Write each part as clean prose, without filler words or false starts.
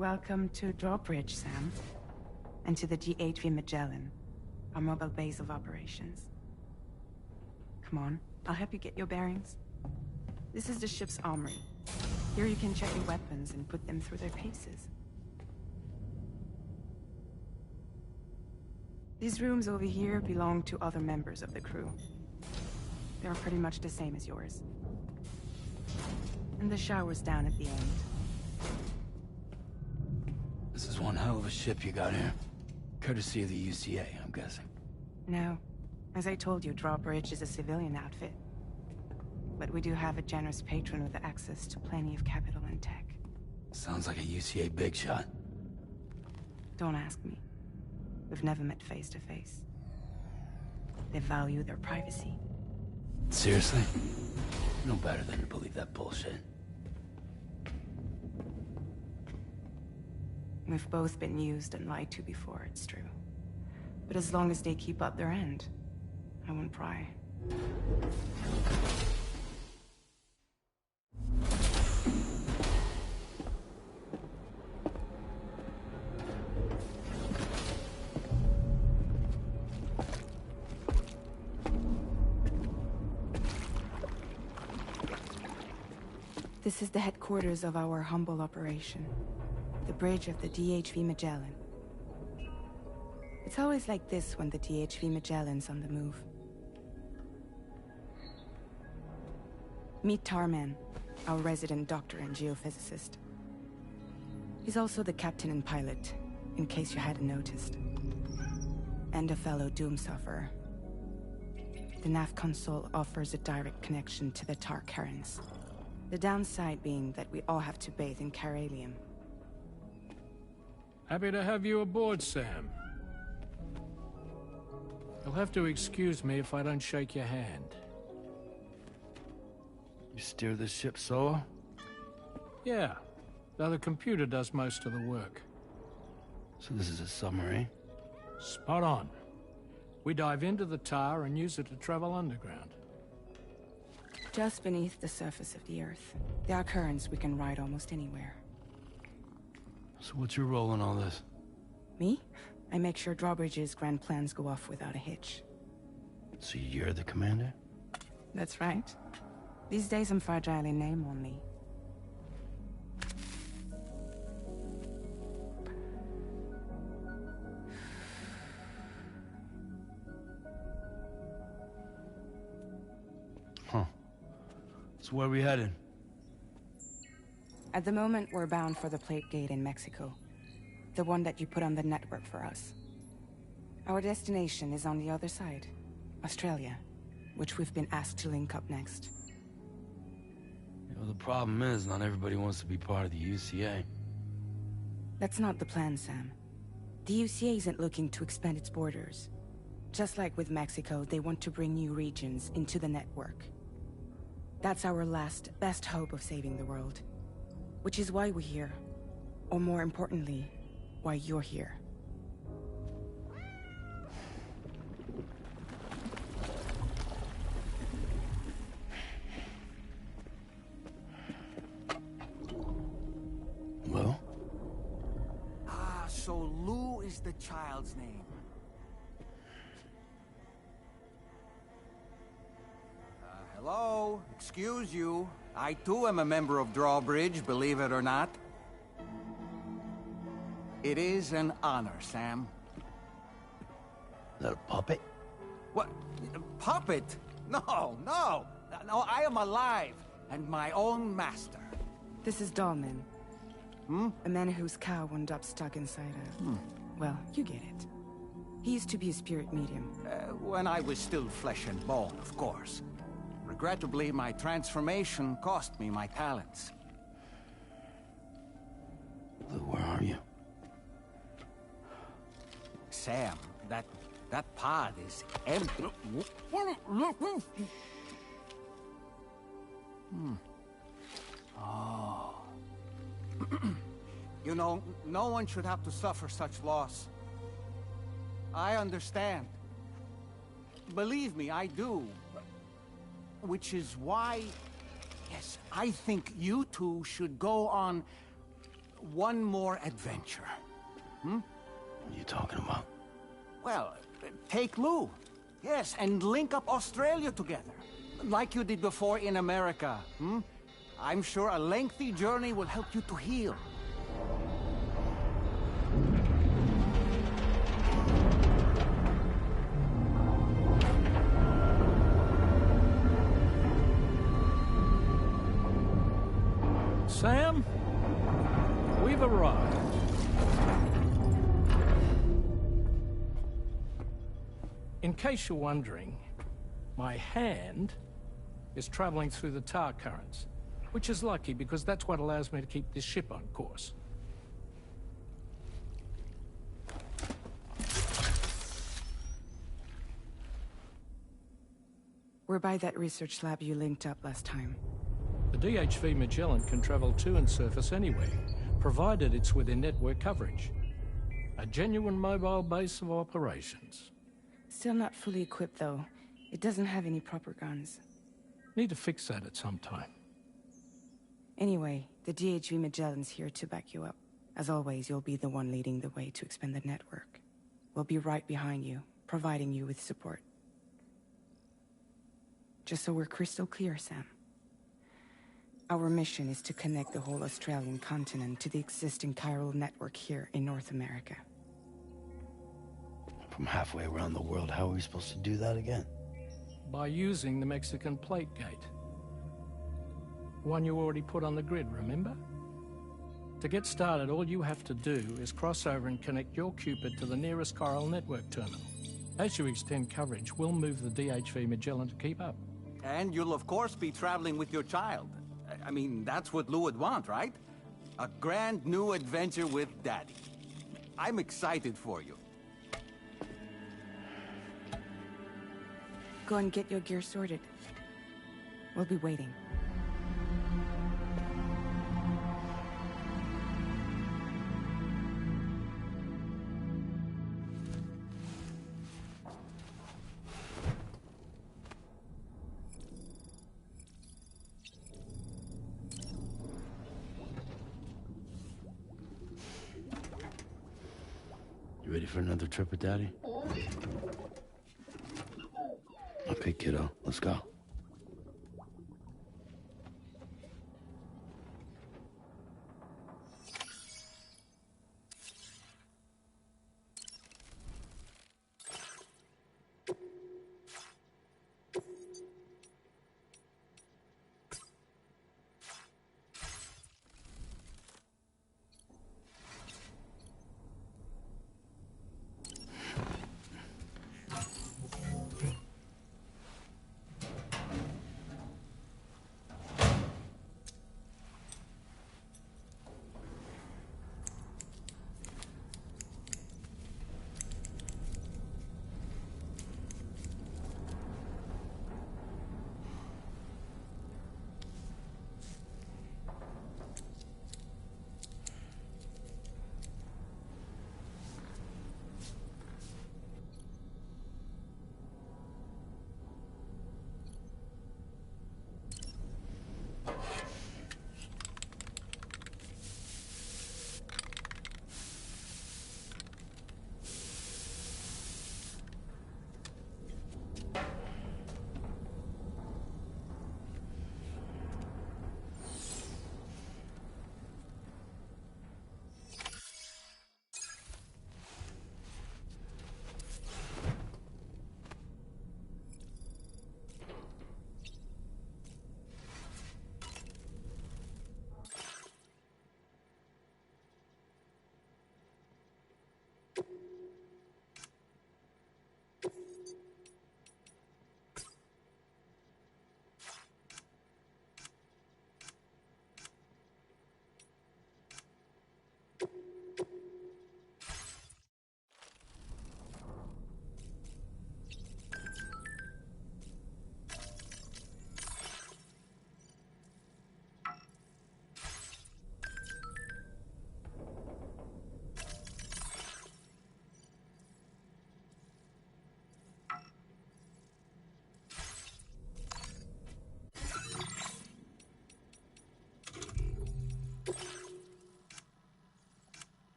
Welcome to Drawbridge, Sam. And to the DHV Magellan, our mobile base of operations. Come on, I'll help you get your bearings. This is the ship's armory. Here you can check your weapons and put them through their paces. These rooms over here belong to other members of the crew. They're pretty much the same as yours. And the shower's down at the end. This is one hell of a ship you got here. Courtesy of the UCA, I'm guessing. No. As I told you, Drawbridge is a civilian outfit. But we do have a generous patron with access to plenty of capital and tech. Sounds like a UCA big shot. Don't ask me. We've never met face to face. They value their privacy. Seriously? No better than to believe that bullshit. We've both been used and lied to before, it's true. But as long as they keep up their end, I won't pry. This is the headquarters of our humble operation. The bridge of the DHV Magellan. It's always like this when the DHV Magellan's on the move. Meet Tarman, our resident doctor and geophysicist. He's also the captain and pilot, in case you hadn't noticed. And a fellow doom sufferer. The nav console offers a direct connection to the Tar currents. The downside being that we all have to bathe in Caralium. Happy to have you aboard, Sam. You'll have to excuse me if I don't shake your hand. You steer this ship solo? Yeah, though the computer does most of the work. So this is a submarine? Spot on. We dive into the Tar and use it to travel underground. Just beneath the surface of the Earth. There are currents we can ride almost anywhere. So what's your role in all this? Me? I make sure Drawbridge's grand plans go off without a hitch. So you're the commander? That's right. These days I'm fragile in name only. Huh. So where are we headed? At the moment, we're bound for the Plate Gate in Mexico. The one that you put on the network for us. Our destination is on the other side, Australia, which we've been asked to link up next. You know, the problem is, not everybody wants to be part of the UCA. That's not the plan, Sam. The UCA isn't looking to expand its borders. Just like with Mexico, they want to bring new regions into the network. That's our last, best hope of saving the world. Which is why we're here. Or more importantly, why you're here. Well? Ah, so Lou is the child's name. Hello? Excuse you. I too am a member of Drawbridge, believe it or not. It is an honor, Sam. Is that a puppet? What? A puppet? No, no! No, I am alive, and my own master. This is Dahlman. Hmm? A man whose cow wound up stuck inside a... Well, you get it. He used to be a spirit medium. When I was still flesh and bone, of course. Regrettably, my transformation cost me my talents. Lou, where are you? Sam, that pod is empty. Oh. You know, no one should have to suffer such loss. I understand. Believe me, I do. Which is why, yes, I think you two should go on one more adventure. What are you talking about? Well, take Lou. Yes, and link up Australia together. Like you did before in America. I'm sure a lengthy journey will help you to heal. Sam, we've arrived. In case you're wondering, my hand is traveling through the tar currents, which is lucky because that's what allows me to keep this ship on course. We're by that research lab you linked up last time. The DHV Magellan can travel to and surface anywhere, provided it's within network coverage. A genuine mobile base of operations. Still not fully equipped, though. It doesn't have any proper guns. Need to fix that at some time. Anyway, the DHV Magellan's here to back you up. As always, you'll be the one leading the way to expand the network. We'll be right behind you, providing you with support. Just so we're crystal clear, Sam. Our mission is to connect the whole Australian continent to the existing chiral network here in North America. From halfway around the world, how are we supposed to do that again? By using the Mexican plate gate. One you already put on the grid, remember? To get started, all you have to do is cross over and connect your Cupid to the nearest chiral network terminal. As you extend coverage, we'll move the DHV Magellan to keep up. And you'll of course be traveling with your child. I mean, that's what Lou would want, right? A grand new adventure with Daddy. I'm excited for you. Go and get your gear sorted. We'll be waiting. You ready for another trip with Daddy? Okay, kiddo, let's go.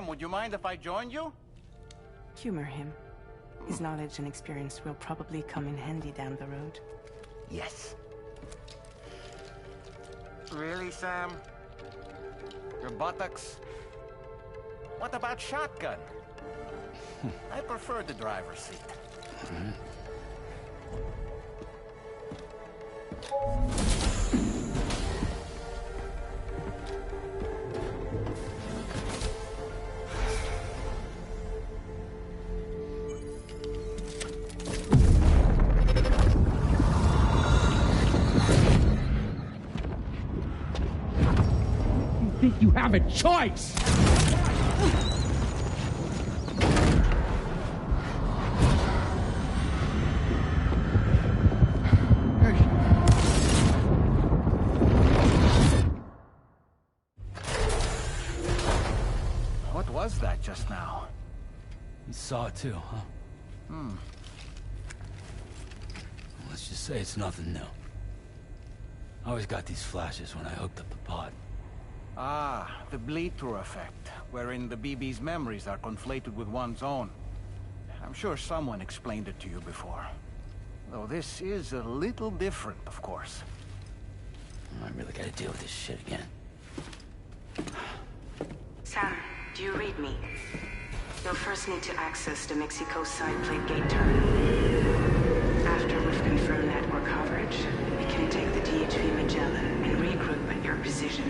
Sam, would you mind if I joined you? Humor him. His knowledge and experience will probably come in handy down the road. Yes. Really, Sam? Your buttocks? What about shotgun? I prefer the driver's seat. Think you have a choice? What was that just now? You saw it too, huh? Let's just say it's nothing new. I always got these flashes when I hooked up the pod. Ah, the bleed-through effect, wherein the BB's memories are conflated with one's own. I'm sure someone explained it to you before. Though this is a little different, of course. I really gotta deal with this shit again. Sam, do you read me? You'll first need to access the Mexico side plate gate terminal. After we've confirmed network coverage, we can take the DHV Magellan and regroup at your position.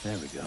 There we go.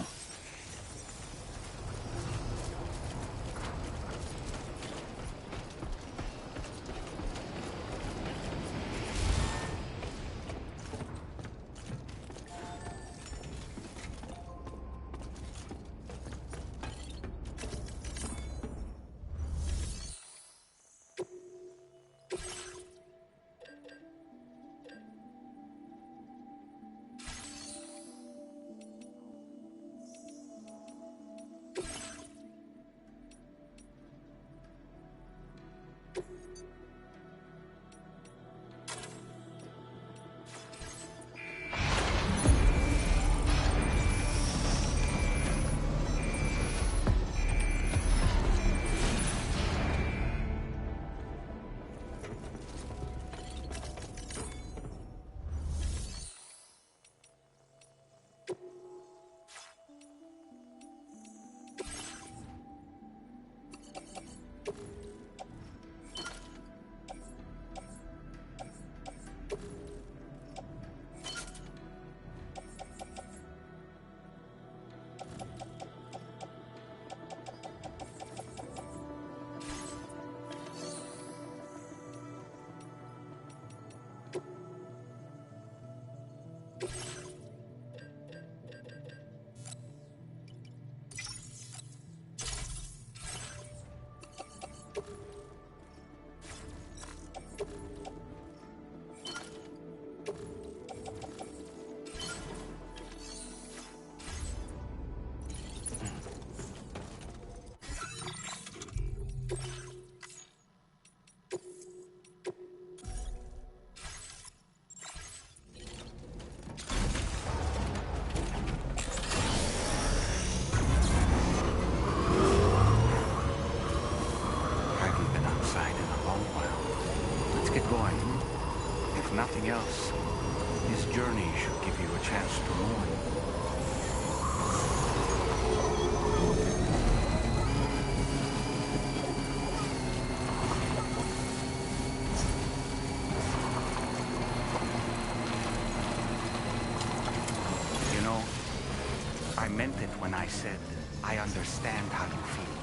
meant it when I said, I understand how you feel.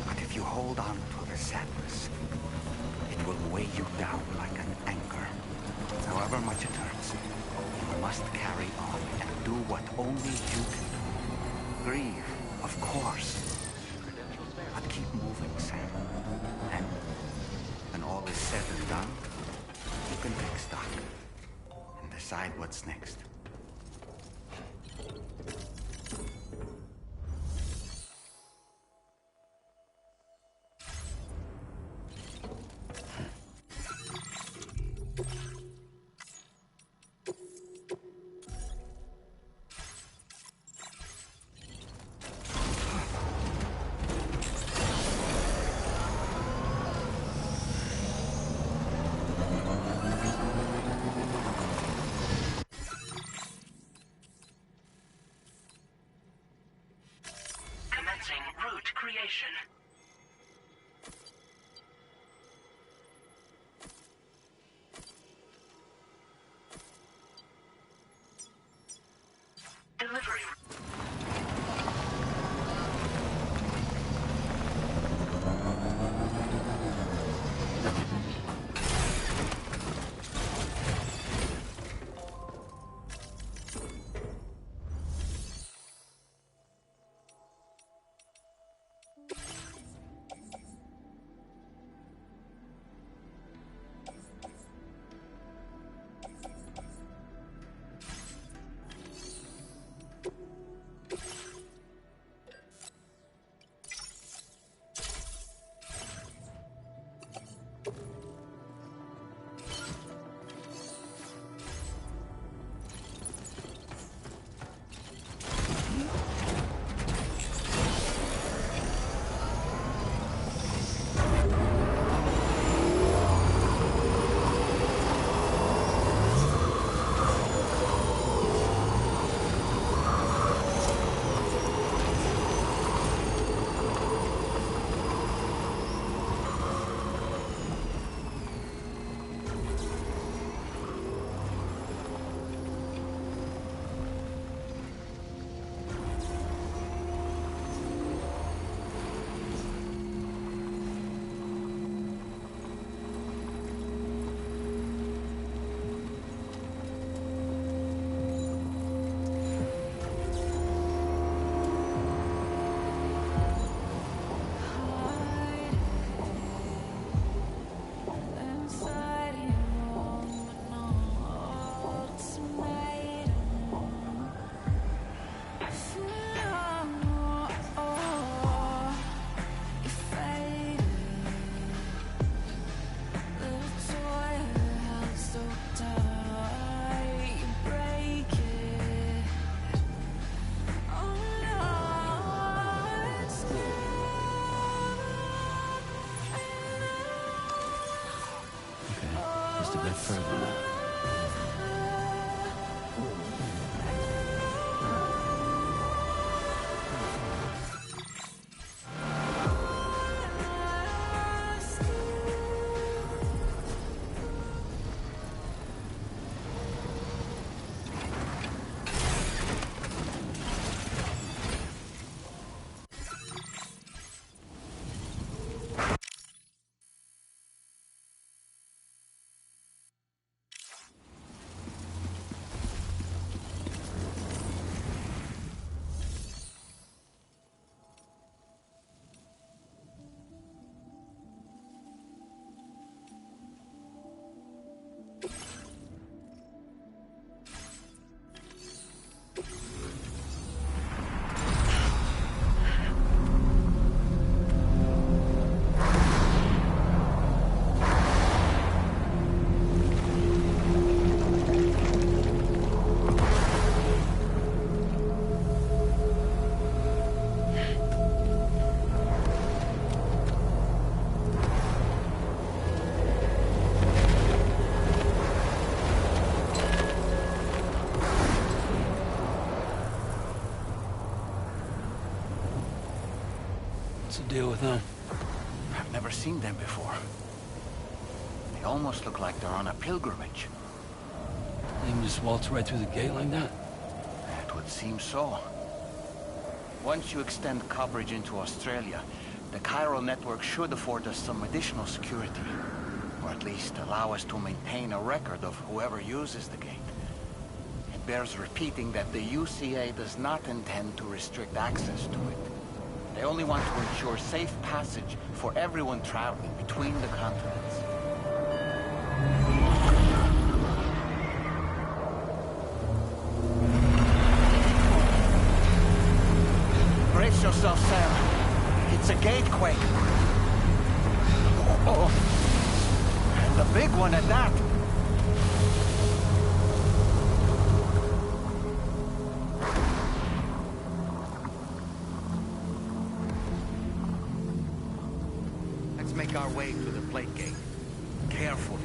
But if you hold on to the sadness, it will weigh you down like an anchor. However much it hurts, you must carry on and do what only you can do. Grieve, of course. But keep moving, Sam. And when all is said and done, you can take stock and decide what's next. Route creation. Delivery. Just a bit further now. What's the deal with them? I've never seen them before. They almost look like they're on a pilgrimage. They can just waltz right through the gate like that? It would seem so. Once you extend coverage into Australia, the chiral network should afford us some additional security. Or at least allow us to maintain a record of whoever uses the gate. It bears repeating that the UCA does not intend to restrict access to it. They only want to ensure safe passage for everyone traveling between the continents. Brace yourself, Sam. It's a gatequake. Oh, and a big one at that. Let's make our way to the plate gate. Carefully.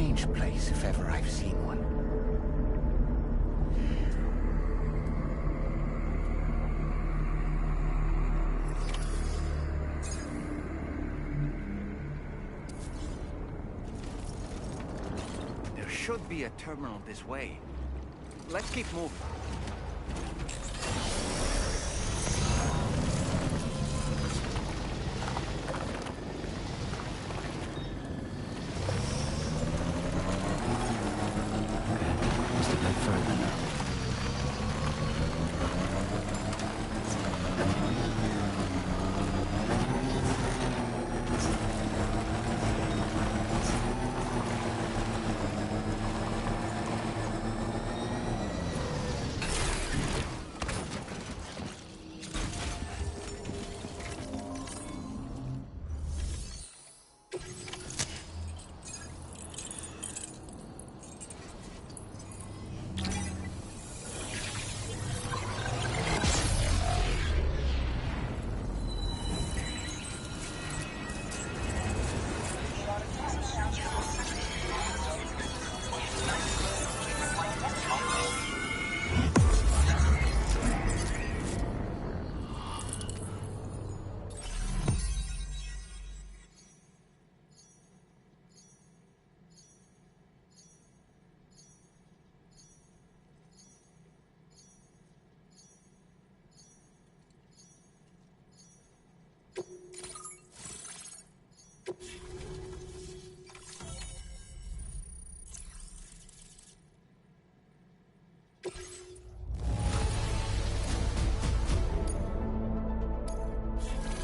strange place if ever I've seen one. There should be a terminal this way. Let's keep moving. Just a bit further now.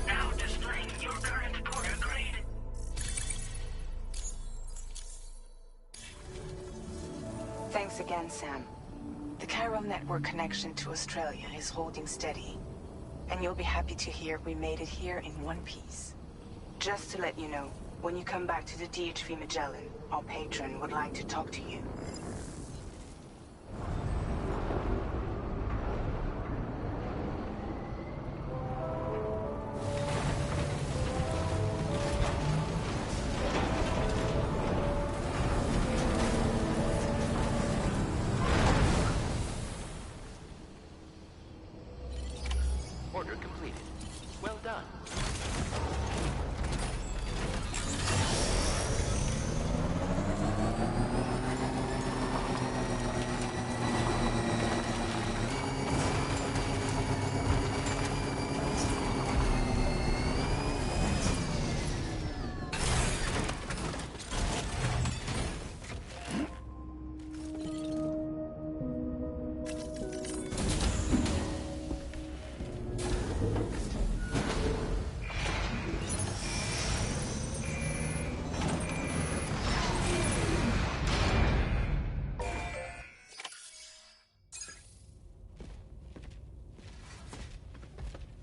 Now displaying your current porter grade. Thanks again, Sam. The chiral network connection to Australia is holding steady. And you'll be happy to hear we made it here in one piece. Just to let you know, when you come back to the DHV Magellan, our patron would like to talk to you. Order completed. Well done.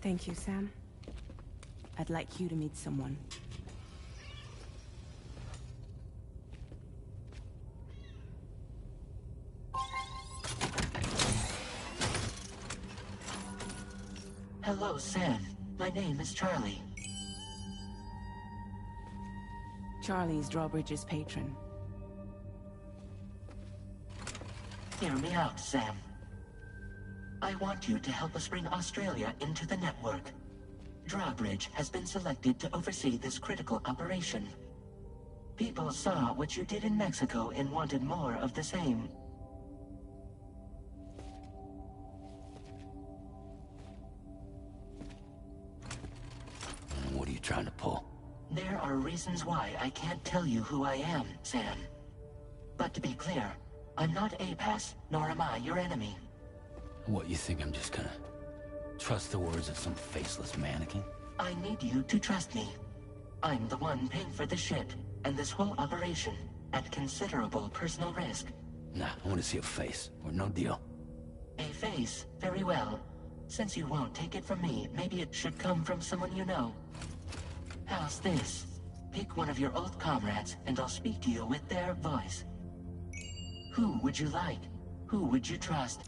Thank you, Sam. I'd like you to meet someone. Hello, Sam. My name is Charlie. Charlie's Drawbridge's patron. Hear me out, Sam. I want you to help us bring Australia into the network. Drawbridge has been selected to oversee this critical operation. People saw what you did in Mexico and wanted more of the same. What are you trying to pull? There are reasons why I can't tell you who I am, Sam. But to be clear, I'm not APAS, nor am I your enemy. What, you think I'm just gonna trust the words of some faceless mannequin? I need you to trust me. I'm the one paying for the ship, and this whole operation, at considerable personal risk. Nah, I want to see a face, or no deal. A face, very well. Since you won't take it from me, maybe it should come from someone you know. How's this? Pick one of your old comrades, and I'll speak to you with their voice. Who would you like? Who would you trust?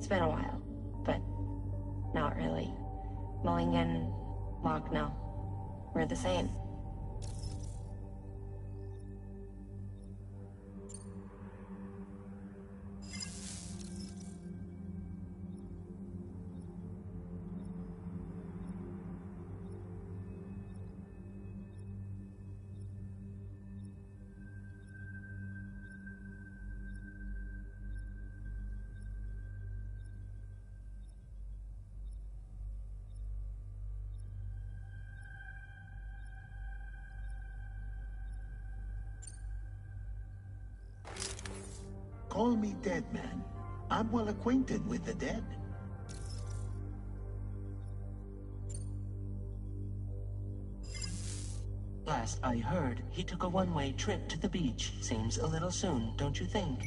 It's been a while, but not really. Mulligan, Locke, no. We're the same. Call me dead, man. I'm well acquainted with the dead. Last I heard, he took a one-way trip to the beach. Seems a little soon, don't you think?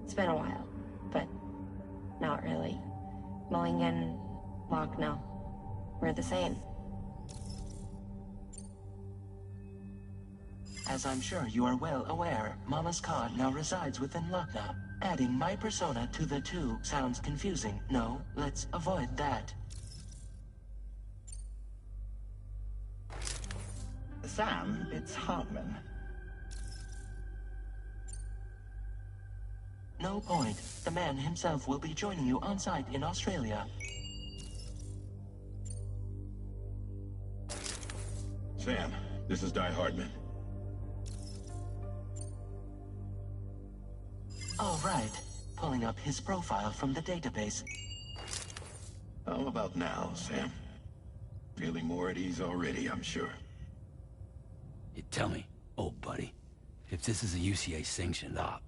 It's been a while, but not really. Mulligan, Locke, no. We're the same. As I'm sure you are well aware, Mama's Khan now resides within Lucknow. Adding my persona to the two sounds confusing. No, let's avoid that. Sam, it's Hartman. No point. The man himself will be joining you on site in Australia. Sam, this is Di Hardman. All right. Pulling up his profile from the database. How about now, Sam? Feeling more at ease already, I'm sure. You tell me, old buddy, if this is a UCA-sanctioned op,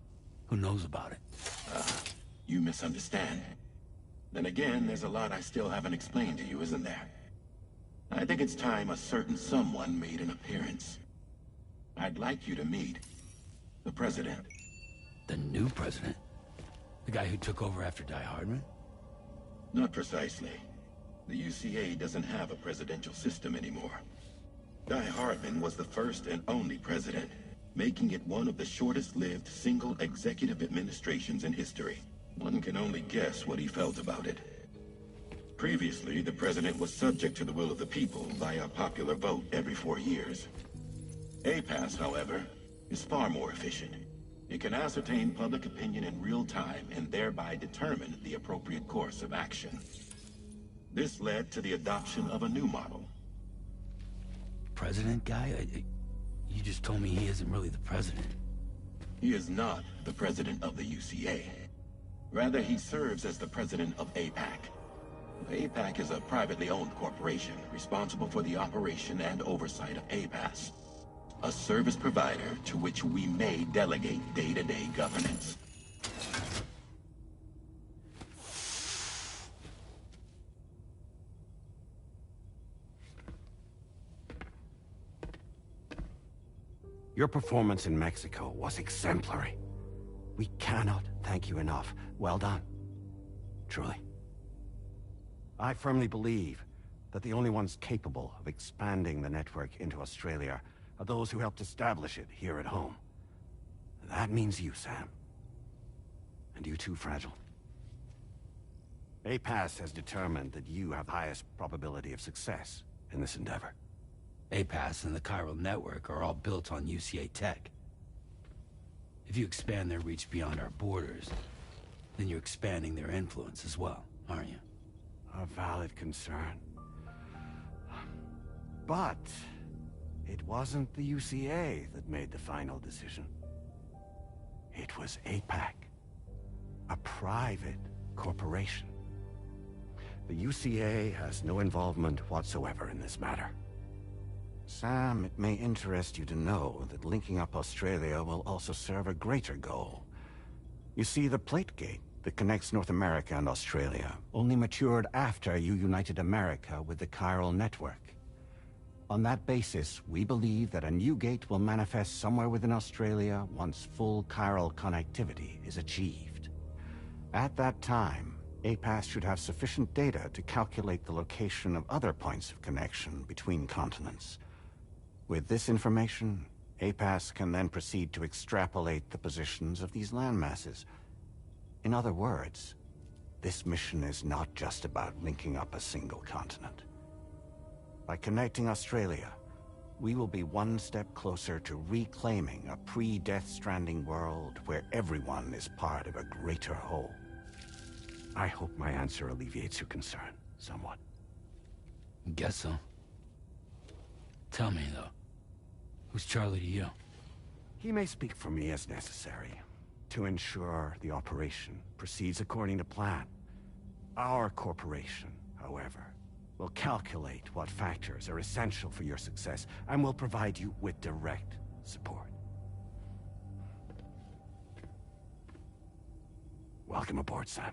who knows about it? You misunderstand. Then again, there's a lot I still haven't explained to you, isn't there? I think it's time a certain someone made an appearance. I'd like you to meet the President. The new president? The guy who took over after Di Hardman? Not precisely. The UCA doesn't have a presidential system anymore. Di Hardman was the first and only president, making it one of the shortest-lived single executive administrations in history. One can only guess what he felt about it. Previously, the president was subject to the will of the people via popular vote every 4 years. APAS, however, is far more efficient. It can ascertain public opinion in real time and thereby determine the appropriate course of action. This led to the adoption of a new model. President guy? You just told me he isn't really the president. He is not the president of the UCA. Rather, he serves as the president of APAC. APAC is a privately owned corporation responsible for the operation and oversight of APAS, a service provider to which we may delegate day-to-day governance. Your performance in Mexico was exemplary. We cannot thank you enough. Well done. Truly. I firmly believe that the only ones capable of expanding the network into Australia are those who helped establish it here at home. That means you, Sam. And you too, Fragile. APAS has determined that you have the highest probability of success in this endeavor. APAS and the chiral network are all built on UCA tech. If you expand their reach beyond our borders, then you're expanding their influence as well, aren't you? A valid concern. But it wasn't the UCA that made the final decision. It was APAC, a private corporation. The UCA has no involvement whatsoever in this matter. Sam, it may interest you to know that linking up Australia will also serve a greater goal. You see, the plate gate that connects North America and Australia only matured after you united America with the chiral network. On that basis, we believe that a new gate will manifest somewhere within Australia once full chiral connectivity is achieved. At that time, APAS should have sufficient data to calculate the location of other points of connection between continents. With this information, APAS can then proceed to extrapolate the positions of these landmasses. In other words, this mission is not just about linking up a single continent. By connecting Australia, we will be one step closer to reclaiming a pre-Death Stranding world where everyone is part of a greater whole. I hope my answer alleviates your concern somewhat. Guess so. Tell me, though. Who's Charlie to you? He may speak for me as necessary, to ensure the operation proceeds according to plan. Our corporation, however, will calculate what factors are essential for your success, and will provide you with direct support. Welcome aboard, Sam.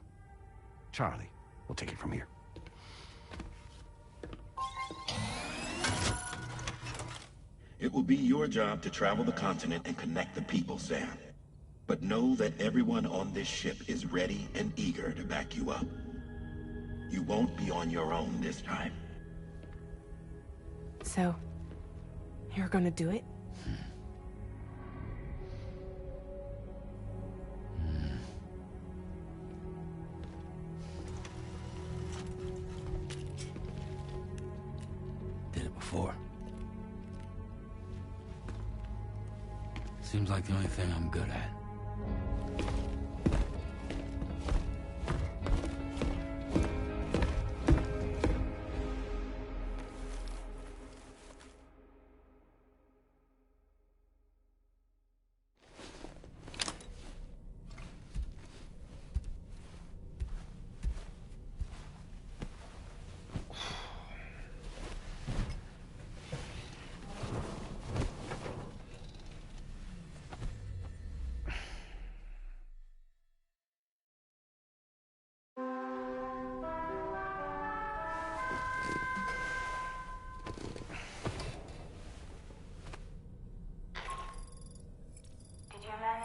Charlie, we'll take it from here. It will be your job to travel the continent and connect the people, Sam. But know that everyone on this ship is ready and eager to back you up. You won't be on your own this time. So, you're gonna do it? Did it before. Seems like the only thing I'm good at.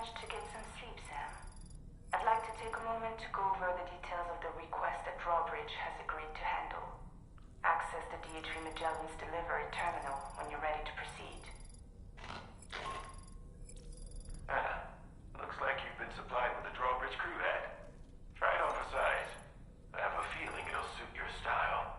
To get some sleep, Sam. I'd like to take a moment to go over the details of the request that Drawbridge has agreed to handle. Access the D.H. Magellan's delivery terminal when you're ready to proceed. Looks like you've been supplied with a Drawbridge crew head. Try it on for size. I have a feeling it'll suit your style.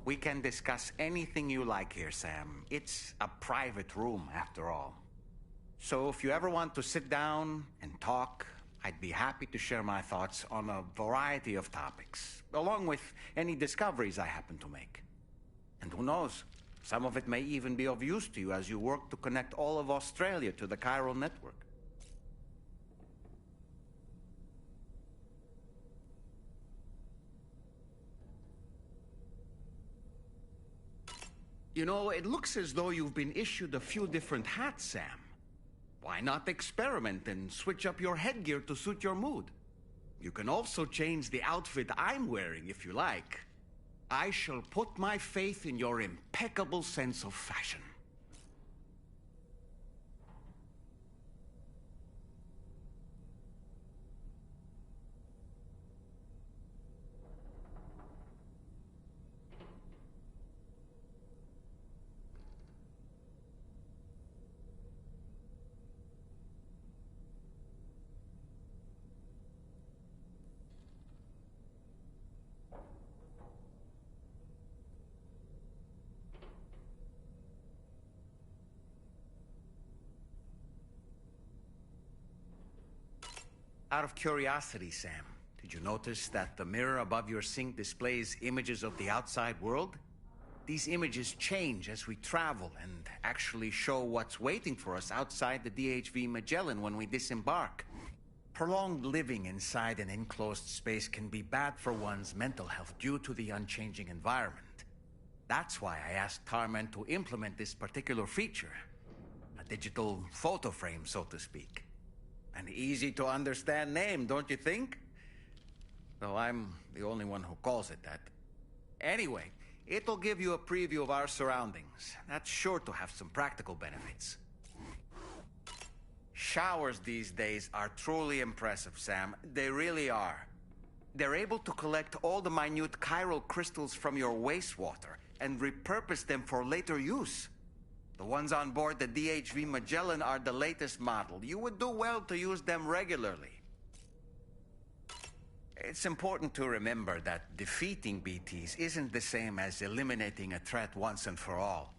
We can discuss anything you like here, Sam. It's a private room, after all. So if you ever want to sit down and talk, I'd be happy to share my thoughts on a variety of topics, along with any discoveries I happen to make. And who knows, some of it may even be of use to you as you work to connect all of Australia to the chiral network. You know, it looks as though you've been issued a few different hats, Sam. Why not experiment and switch up your headgear to suit your mood? You can also change the outfit I'm wearing if you like. I shall put my faith in your impeccable sense of fashion. Out of curiosity, Sam, did you notice that the mirror above your sink displays images of the outside world? These images change as we travel and actually show what's waiting for us outside the DHV Magellan when we disembark. Prolonged living inside an enclosed space can be bad for one's mental health due to the unchanging environment. That's why I asked Tarman to implement this particular feature. A digital photo frame, so to speak. An easy-to-understand name, don't you think? Though I'm the only one who calls it that. Anyway, it'll give you a preview of our surroundings. That's sure to have some practical benefits. Showers these days are truly impressive, Sam. They really are. They're able to collect all the minute chiral crystals from your wastewater and repurpose them for later use. The ones on board the DHV Magellan are the latest model. You would do well to use them regularly. It's important to remember that defeating BTs isn't the same as eliminating a threat once and for all.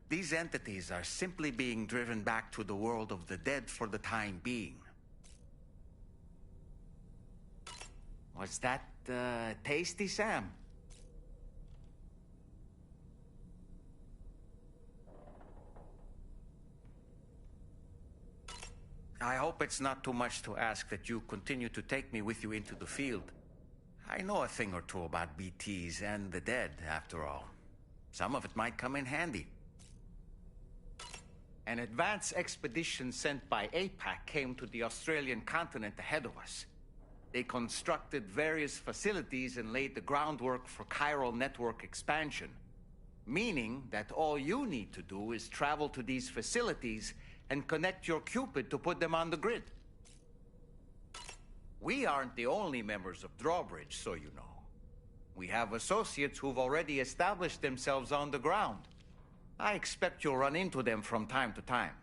These entities are simply being driven back to the world of the dead for the time being. Was that, tasty, Sam? I hope it's not too much to ask that you continue to take me with you into the field. I know a thing or two about BTs and the dead, after all. Some of it might come in handy. An advance expedition sent by APAC came to the Australian continent ahead of us. They constructed various facilities and laid the groundwork for chiral network expansion, meaning that all you need to do is travel to these facilities and connect your Cupid to put them on the grid. We aren't the only members of Drawbridge, so you know. We have associates who've already established themselves on the ground. I expect you'll run into them from time to time.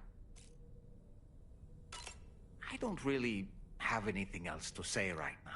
I don't really have anything else to say right now.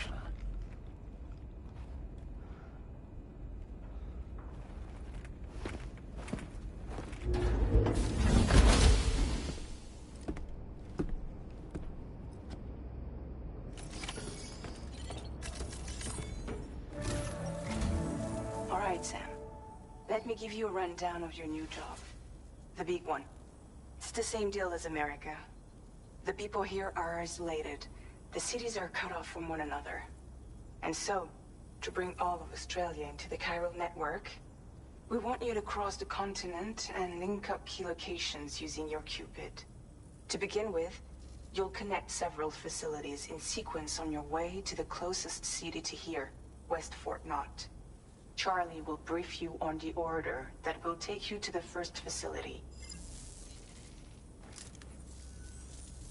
information. All right, Sam. Let me give you a rundown of your new job. The big one. It's the same deal as America. The people here are isolated. The cities are cut off from one another. And so, to bring all of Australia into the chiral network, we want you to cross the continent and link up key locations using your Cupid. To begin with, you'll connect several facilities in sequence on your way to the closest city to here, West Fort Knott. Charlie will brief you on the order that will take you to the first facility.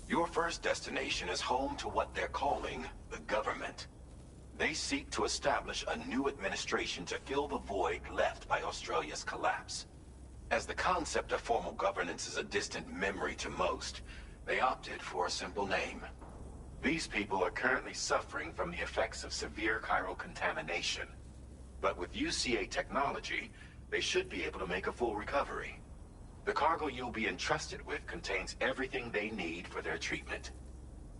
Your first destination is home to what they're calling the government. They seek to establish a new administration to fill the void left by Australia's collapse. As the concept of formal governance is a distant memory to most, they opted for a simple name. These people are currently suffering from the effects of severe chiral contamination. But with UCA technology, they should be able to make a full recovery. The cargo you'll be entrusted with contains everything they need for their treatment.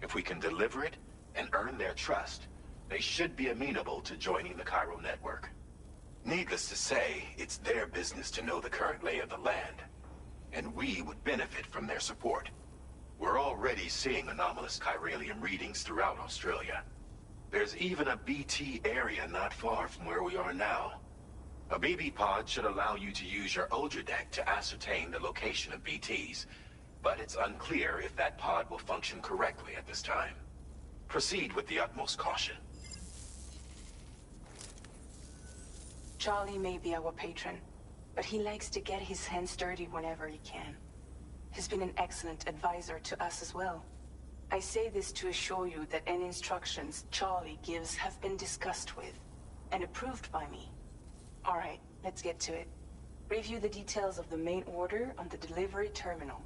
If we can deliver it and earn their trust, they should be amenable to joining the chiral network. Needless to say, it's their business to know the current lay of the land, and we would benefit from their support. We're already seeing anomalous chiralium readings throughout Australia. There's even a BT area not far from where we are now. A BB pod should allow you to use your Ultra deck to ascertain the location of BTs, but it's unclear if that pod will function correctly at this time. Proceed with the utmost caution. Charlie may be our patron, but he likes to get his hands dirty whenever he can. He's been an excellent advisor to us as well. I say this to assure you that any instructions Charlie gives have been discussed with and approved by me. All right, let's get to it. Review the details of the main order on the delivery terminal.